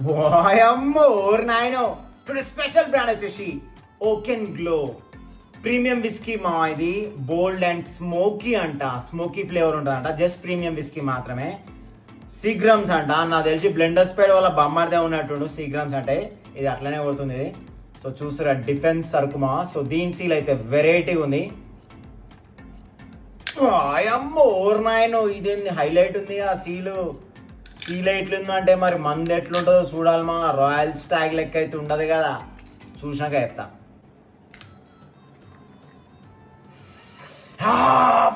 వాయమ్మో or నాయనో. ఇప్పుడు special brand వచ్చేసి ఓకెన్ గ్లో ప్రీమియం విస్కీ మా. ఇది బోల్డ్ అండ్ స్మోకీ అంట, స్మోకీ ఫ్లేవర్ ఉంటుందంట. జస్ట్ ప్రీమియం విస్కీ మాత్రమే. సీగ్రామ్స్ అంట. నాకు తెలిసి బ్లెండర్ స్పైడ్ వల్ల బొమ్మడిదే ఉన్నట్టుండు. సీగ్రామ్స్ అంటే ఇది అట్లనే కొడుతుంది ఇది. సో చూసారా డిఫెన్స్ సరుకుమా. సో దీని సీల్ అయితే వెరైటీ ఉంది. అమ్మో ఓర్ నాయనో, ఇదేంది హైలైట్ ఉంది ఆ సీలు. సీల్ ఎట్లుందంటే మరి మంది ఎట్లుంటుందో చూడాలి మా. రాయల్ స్టాగ్ లెక్క అయితే ఉండదు కదా, చూసినాక చెప్తా.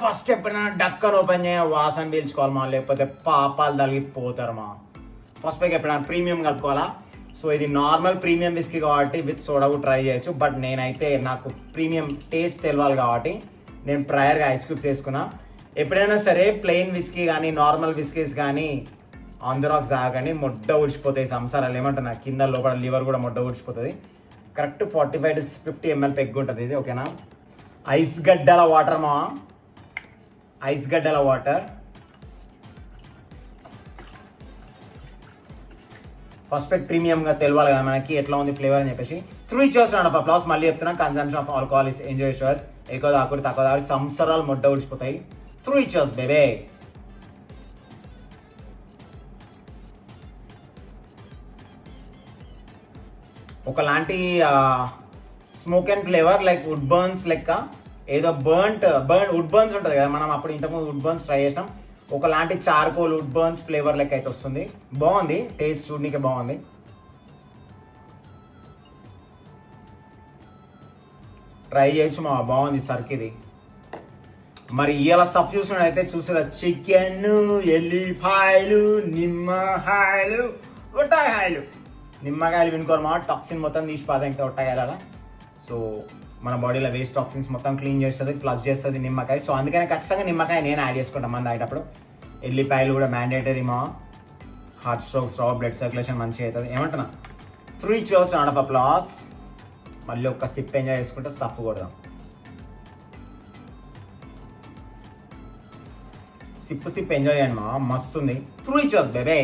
ఫస్ట్ ఎప్పుడైనా డక్కర్ ఓపెన్ చేయ వాసన పీల్చుకోవాలి మా, లేకపోతే పాపాలు తగిలిపోతారు మా. ఫస్ట్ పైకి ఎప్పుడైనా ప్రీమియం కలుపుకోవాలా. సో ఇది నార్మల్ ప్రీమియం విస్కీ కాబట్టి విత్ సోడా కూడా ట్రై చేయొచ్చు. బట్ నేనైతే నాకు ప్రీమియం టేస్ట్ తెలియాలి కాబట్టి నేను ప్రయర్గా ఐస్ క్యూబ్స్ వేసుకున్నా. ఎప్పుడైనా సరే ప్లెయిన్ విస్కీ కానీ నార్మల్ విస్కీస్ కానీ ఆన్ ద రాక్స్ తాగండి, మొడ్డ ఊడ్చిపోతాయి సంసారాలు. ఏమంటున్నా కింద లోపల లివర్ కూడా మొడ్డ ఊడ్చిపోతుంది. కరెక్ట్ 45 to 50 ml పెగ్ ఉంటుంది ఇది. ఓకేనా. ఐస్ గడ్డల వాటర్ మా, ఐస్ గడ్డల వాటర్. ఫస్ట్ పెగ్ ప్రీమియంగా తెలియాలి కదా మనకి ఎట్లా ఉంది ఫ్లేవర్ అని చెప్పేసి. 3 cheers రౌండ్ ఆఫ్ అప్లాస్. మళ్ళీ చెప్తున్నా, consumption of alcohol is enjoy sure. ఎక్కువ తాకూడదు, తక్కువ తాకూడదు, సంవత్సరాలు మొడ్డ ఊడిచిపోతాయి. 3 cheers బేబే. ఒకలాంటి smoke and flavour like wood burns లెక్క. ఏదో వుడ్ బర్న్స్ ఉంటుంది కదా, మనం అప్పుడు ఇంతకుముందు వుడ్ బర్న్స్ ట్రై చేసినాం. ఒకలాంటి చార్కోల్ వుడ్ బర్న్స్ ఫ్లేవర్ లెక్క అయితే వస్తుంది. బాగుంది, టేస్ట్ చూడనీకే బాగుంది. ట్రై చేసి మా బాగుంది సర్క్ ఇది. మరి ఇవాళ స్టఫ్ చూసినట్టయితే చూసారా, చికెన్, ఎల్లిపాయలు, నిమ్మకాయలు, ఉట్టకాయలు. నిమ్మకాయలు వినుకోరు మా, టాక్సిన్ మొత్తం తీసి పాదానికి ఉట్టకాయల. సో మన బాడీలో వేస్ట్ టాక్సిన్స్ మొత్తం క్లీన్ చేస్తుంది, ఫ్లష్ చేస్తుంది నిమ్మకాయ. సో అందుకని ఖచ్చితంగా నిమ్మకాయ నేను యాడ్ చేసుకుంటాను మన తాగేటప్పుడు. ఎల్లిపాయలు కూడా మ్యాండేటరీ మా. హార్ట్ స్ట్రోక్స్ రా, బ్లడ్ సర్క్యులేషన్ మంచిగా అవుతుంది. ఏమంటున్నా. 3 cheers రౌండ్ ఆఫ్ అప్లాస్. మళ్ళీ ఒక్క సిప్ ఎంజాయ్ చేసుకుంటే స్టఫ్ కొడదాం. సిప్ ఎంజాయ్ చేయండి మా, మస్తుంది. 3 cheers బేబే.